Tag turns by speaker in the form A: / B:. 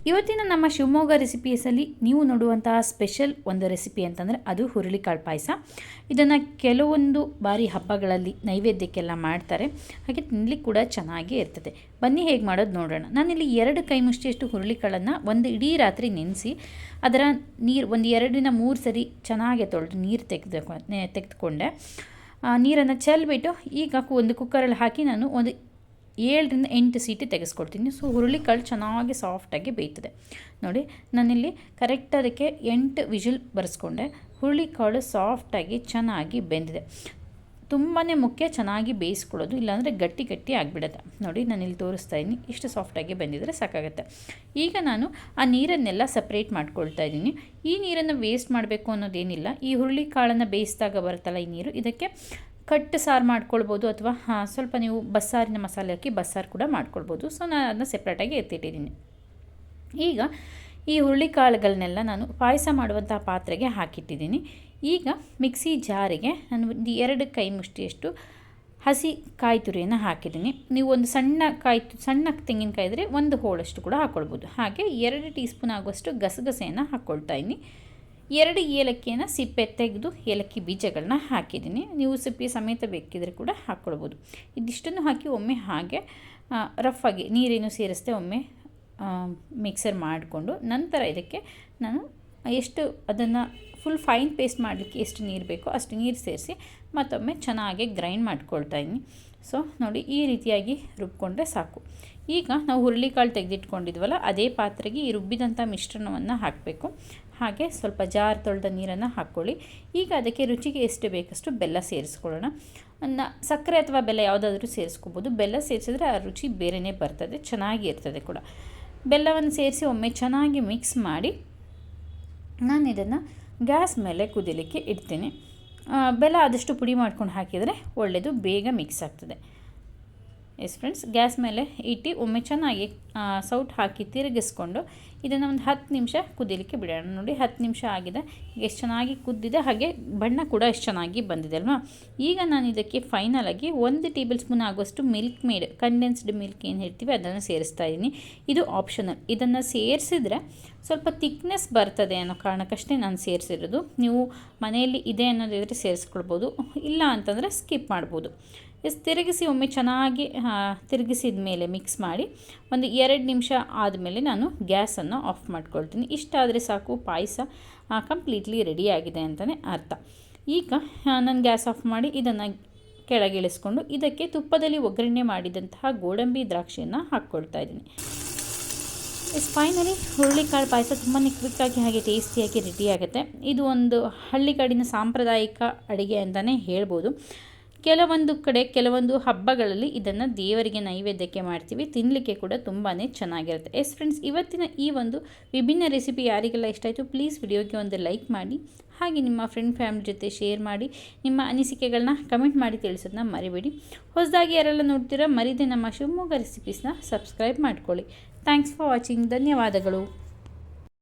A: ಇವತ್ತಿನ ನಮ್ಮ ಶಿವಮೊಗ್ಗ ರೆಸಿಪೀಸಲ್ಲಿ ನೀವು ನೋಡುವಂತಹ ಸ್ಪೆಷಲ್ ಒಂದು ರೆಸಿಪಿ ಅಂತಂದರೆ ಅದು ಹುರುಳಿಕಾಳು ಪಾಯಸ. ಇದನ್ನು ಕೆಲವೊಂದು ಬಾರಿ ಹಬ್ಬಗಳಲ್ಲಿ ನೈವೇದ್ಯಕ್ಕೆಲ್ಲ ಮಾಡ್ತಾರೆ, ಹಾಗೆ ತಿನ್ನಲಿಕ್ಕೆ ಕೂಡ ಚೆನ್ನಾಗೇ ಇರ್ತದೆ. ಬನ್ನಿ ಹೇಗೆ ಮಾಡೋದು ನೋಡೋಣ. ನಾನಿಲ್ಲಿ 2 ಕೈ ಮುಷ್ಟಿಯಷ್ಟು ಹುರುಳಿಕಾಳನ್ನು ಒಂದು ಇಡೀ ರಾತ್ರಿ ನೆನೆಸಿ ಅದರ ನೀರು ಒಂದು 2-3 ಸರಿ ಚೆನ್ನಾಗಿ ತೊಳೆದು ನೀರು ತೆಗೆದುಕೊಂಡೆ. ನೀರನ್ನು ಚೆಲ್ಬಿಟ್ಟು ಈಗ ಒಂದು ಕುಕ್ಕರಲ್ಲಿ ಹಾಕಿ ನಾನು ಒಂದು 7-8 ಸೀಟಿ ತೆಗೆಸ್ಕೊಳ್ತೀನಿ. ಸೊ ಹುರುಳಿಕಾಳು ಚೆನ್ನಾಗಿ ಸಾಫ್ಟಾಗಿ ಬೇಯ್ತದೆ ನೋಡಿ. ನಾನಿಲ್ಲಿ ಕರೆಕ್ಟ್ ಅದಕ್ಕೆ 8 ವಿಜಿಲ್ ಬರೆಸ್ಕೊಂಡೆ. ಹುರುಳಿಕಾಳು ಸಾಫ್ಟಾಗಿ ಚೆನ್ನಾಗಿ ಬೆಂದಿದೆ. ತುಂಬಾ ಮುಖ್ಯ ಚೆನ್ನಾಗಿ ಬೇಯಿಸ್ಕೊಳ್ಳೋದು, ಇಲ್ಲಾಂದರೆ ಗಟ್ಟಿ ಗಟ್ಟಿ ಆಗಿಬಿಡುತ್ತೆ. ನೋಡಿ ನಾನಿಲ್ಲಿ ತೋರಿಸ್ತಾ ಇದ್ದೀನಿ, ಇಷ್ಟು ಸಾಫ್ಟಾಗಿ ಬೆಂದಿದ್ರೆ ಸಾಕಾಗುತ್ತೆ. ಈಗ ನಾನು ಆ ನೀರನ್ನೆಲ್ಲ ಸಪ್ರೇಟ್ ಮಾಡ್ಕೊಳ್ತಾ ಇದ್ದೀನಿ. ಈ ನೀರನ್ನು ವೇಸ್ಟ್ ಮಾಡಬೇಕು ಅನ್ನೋದೇನಿಲ್ಲ. ಈ ಹುರುಳಿಕಾಳನ್ನು ಬೇಯಿಸಿದಾಗ ಬರುತ್ತಲ್ಲ ಈ ನೀರು, ಇದಕ್ಕೆ ಕಟ್ಟು ಸಾರು ಮಾಡ್ಕೊಳ್ಬೋದು, ಅಥವಾ ಸ್ವಲ್ಪ ನೀವು ಬಸ್ಸಾರಿನ ಮಸಾಲೆ ಹಾಕಿ ಬಸ್ಸಾರು ಕೂಡ ಮಾಡ್ಕೊಳ್ಬೋದು. ಸೊ ನಾನು ಅದನ್ನ ಸೆಪ್ರೇಟಾಗಿ ಎತ್ತಿಟ್ಟಿದ್ದೀನಿ. ಈಗ ಈ ಹುರುಳಿಕಾಳುಗಳನ್ನೆಲ್ಲ ನಾನು ಪಾಯಸ ಮಾಡುವಂಥ ಪಾತ್ರೆಗೆ ಹಾಕಿಟ್ಟಿದ್ದೀನಿ. ಈಗ ಮಿಕ್ಸಿ ಜಾರಿಗೆ ನಾನು ಒಂದು 2 ಕೈ ಮುಷ್ಟಿಯಷ್ಟು ಹಸಿ ಕಾಯಿ ತುರಿಯನ್ನು ಹಾಕಿದ್ದೀನಿ. ನೀವು ಒಂದು ಸಣ್ಣ ತೆಂಗಿನಕಾಯಿ ಇದ್ದರೆ 1 ಹೋಳಷ್ಟು ಕೂಡ ಹಾಕ್ಕೊಳ್ಬೋದು. ಹಾಗೆ 2 ಟೀ ಸ್ಪೂನ್ ಆಗುವಷ್ಟು ಗಸಗಸೆಯನ್ನು ಹಾಕ್ಕೊಳ್ತಾ ಇದ್ದೀನಿ. 2 ಏಲಕ್ಕಿಯನ್ನು ಸಿಪ್ಪೆ ತೆಗೆದು ಏಲಕ್ಕಿ ಬೀಜಗಳನ್ನ ಹಾಕಿದ್ದೀನಿ. ನೀವು ಸಿಪ್ಪೆ ಸಮೇತ ಬೇಕಿದ್ರೆ ಕೂಡ ಹಾಕ್ಕೊಳ್ಬೋದು. ಇದಿಷ್ಟನ್ನು ಹಾಕಿ ಒಮ್ಮೆ ಹಾಗೆ ರಫಾಗಿ ನೀರೇನು ಸೇರಿಸ್ದೆ ಒಮ್ಮೆ ಮಿಕ್ಸರ್ ಮಾಡಿಕೊಂಡು, ನಂತರ ಇದಕ್ಕೆ ನಾನು ಎಷ್ಟು ಅದನ್ನು ಫುಲ್ ಫೈನ್ ಪೇಸ್ಟ್ ಮಾಡಲಿಕ್ಕೆ ಎಷ್ಟು ನೀರು ಬೇಕೋ ಅಷ್ಟು ನೀರು ಸೇರಿಸಿ ಮತ್ತೊಮ್ಮೆ ಚೆನ್ನಾಗಿ ಗ್ರೈಂಡ್ ಮಾಡ್ಕೊಳ್ತಾ ಇದ್ದೀನಿ. ಸೊ ನೋಡಿ ಈ ರೀತಿಯಾಗಿ ರುಬ್ಕೊಂಡ್ರೆ ಸಾಕು. ಈಗ ನಾವು ಹುರುಳಿಕಾಳು ತೆಗೆದಿಟ್ಕೊಂಡಿದ್ವಲ್ಲ ಅದೇ ಪಾತ್ರೆಗೆ ಈ ರುಬ್ಬಿದಂಥ ಮಿಶ್ರಣವನ್ನು ಹಾಕಬೇಕು. ಹಾಗೆ ಸ್ವಲ್ಪ ಜಾರ್ ತೊಳೆದ ನೀರನ್ನು ಹಾಕ್ಕೊಳ್ಳಿ. ಈಗ ಅದಕ್ಕೆ ರುಚಿಗೆ ಎಷ್ಟು ಬೇಕಷ್ಟು ಬೆಲ್ಲ ಸೇರಿಸ್ಕೊಳ್ಳೋಣ. ಸಕ್ಕರೆ ಅಥವಾ ಬೆಲ್ಲ ಯಾವುದಾದ್ರೂ ಸೇರಿಸ್ಕೋಬೋದು. ಬೆಲ್ಲ ಸೇರಿಸಿದ್ರೆ ಆ ರುಚಿ ಬೇರೆಯೇ ಬರ್ತದೆ, ಚೆನ್ನಾಗಿರ್ತದೆ ಕೂಡ. ಬೆಲ್ಲವನ್ನು ಸೇರಿಸಿ ಒಮ್ಮೆ ಚೆನ್ನಾಗಿ ಮಿಕ್ಸ್ ಮಾಡಿ ನಾನು ಇದನ್ನು ಗ್ಯಾಸ್ ಮೇಲೆ ಕುದಿಲಿಕ್ಕೆ ಇಡ್ತೀನಿ. ಬೆಲ್ಲ ಆದಷ್ಟು ಪುಡಿ ಮಾಡ್ಕೊಂಡು ಹಾಕಿದರೆ ಒಳ್ಳೆಯದು, ಬೇಗ ಮಿಕ್ಸ್ ಆಗ್ತದೆ. ಎಸ್ ಫ್ರೆಂಡ್ಸ್, ಗ್ಯಾಸ್ ಮೇಲೆ ಇಟ್ಟು ಒಮ್ಮೆ ಚೆನ್ನಾಗಿ ಸೌಟ್ ಹಾಕಿ ತಿರುಗಿಸ್ಕೊಂಡು ಇದನ್ನು ಒಂದು 10 ನಿಮಿಷ ಕುದಿಲಿಕ್ಕೆ ಬಿಡೋಣ. ನೋಡಿ 10 ನಿಮಿಷ ಆಗಿದೆ, ಎಷ್ಟು ಚೆನ್ನಾಗಿ ಕುದ್ದಿದೆ, ಹಾಗೆ ಬಣ್ಣ ಕೂಡ ಎಷ್ಟು ಚೆನ್ನಾಗಿ ಬಂದಿದೆ ಅಲ್ವಾ. ಈಗ ನಾನು ಇದಕ್ಕೆ ಫೈನಲಾಗಿ 1 ಟೇಬಲ್ ಸ್ಪೂನ್ ಆಗುವಷ್ಟು ಮಿಲ್ಕ್ ಮೇಡ್, ಕಂಡೆನ್ಸ್ಡ್ ಮಿಲ್ಕ್ ಏನು ಹೇಳ್ತೀವಿ ಅದನ್ನು ಸೇರಿಸ್ತಾ ಇದ್ದೀನಿ. ಇದು ಆಪ್ಷನಲ್. ಇದನ್ನು ಸೇರಿಸಿದ್ರೆ ಸ್ವಲ್ಪ ಥಿಕ್ನೆಸ್ ಬರ್ತದೆ ಅನ್ನೋ ಕಾರಣಕ್ಕಷ್ಟೇ ನಾನು ಸೇರಿಸಿರೋದು. ನೀವು ಮನೆಯಲ್ಲಿ ಇದೆ ಅನ್ನೋದಿದ್ರೆ ಸೇರಿಸ್ಕೊಳ್ಬೋದು, ಇಲ್ಲ ಅಂತಂದರೆ ಸ್ಕಿಪ್ ಮಾಡ್ಬೋದು. ತಿರುಗಿಸಿ ಒಮ್ಮೆ ಚೆನ್ನಾಗಿ ತಿರುಗಿಸಿದ ಮೇಲೆ ಮಿಕ್ಸ್ ಮಾಡಿ ಒಂದು 2 ನಿಮಿಷ ಆದಮೇಲೆ ನಾನು ಗ್ಯಾಸನ್ನು ಆಫ್ ಮಾಡ್ಕೊಳ್ತೀನಿ. ಇಷ್ಟಾದರೆ ಸಾಕು, ಪಾಯಸ ಕಂಪ್ಲೀಟ್ಲಿ ರೆಡಿಯಾಗಿದೆ ಅಂತಲೇ ಅರ್ಥ. ಈಗ ನಾನು ಗ್ಯಾಸ್ ಆಫ್ ಮಾಡಿ ಇದನ್ನು ಕೆಳಗಿಳಿಸ್ಕೊಂಡು ಇದಕ್ಕೆ ತುಪ್ಪದಲ್ಲಿ ಒಗ್ಗರಣೆ ಮಾಡಿದಂತಹ ಗೋಡಂಬಿ ದ್ರಾಕ್ಷಿಯನ್ನು ಹಾಕ್ಕೊಳ್ತಾ ಇದ್ದೀನಿ. ಫೈನಲಿ ಹುರುಳಿಕಾಳು ಪಾಯಸ ತುಂಬಾ ಕ್ವಿಕ್ಕಾಗಿ ಹಾಗೆ ಟೇಸ್ಟಿಯಾಗಿ ರೆಡಿಯಾಗುತ್ತೆ. ಇದು ಒಂದು ಹಳ್ಳಿಗಾಡಿನ ಸಾಂಪ್ರದಾಯಿಕ ಅಡುಗೆ ಅಂತಲೇ ಹೇಳ್ಬೋದು. ಕೆಲವೊಂದು ಕಡೆ ಕೆಲವೊಂದು ಹಬ್ಬಗಳಲ್ಲಿ ಇದನ್ನು ದೇವರಿಗೆ ನೈವೇದ್ಯಕ್ಕೆ ಮಾಡ್ತೀವಿ. ತಿನ್ನಲಿಕ್ಕೆ ಕೂಡ ತುಂಬಾ ಚೆನ್ನಾಗಿರುತ್ತೆ. ಎಸ್ ಫ್ರೆಂಡ್ಸ್, ಇವತ್ತಿನ ಈ ಒಂದು ವಿಭಿನ್ನ ರೆಸಿಪಿ ಯಾರಿಗೆಲ್ಲ ಇಷ್ಟ ಆಯಿತು ಪ್ಲೀಸ್ ವಿಡಿಯೋಗೆ ಒಂದು ಲೈಕ್ ಮಾಡಿ, ಹಾಗೆ ನಿಮ್ಮ ಫ್ರೆಂಡ್ ಫ್ಯಾಮಿಲಿ ಜೊತೆ ಶೇರ್ ಮಾಡಿ, ನಿಮ್ಮ ಅನಿಸಿಕೆಗಳನ್ನ ಕಮೆಂಟ್ ಮಾಡಿ ತಿಳಿಸೋದನ್ನ ಮರಿಬೇಡಿ. ಹೊಸದಾಗಿ ಯಾರೆಲ್ಲ ನೋಡ್ತೀರಾ ಮರಿದೆ ನಮ್ಮ ಶಿವಮೊಗ್ಗ ರೆಸಿಪೀಸ್ನ ಸಬ್ಸ್ಕ್ರೈಬ್ ಮಾಡ್ಕೊಳ್ಳಿ. Thanks for watching. ಧನ್ಯವಾದಗಳು.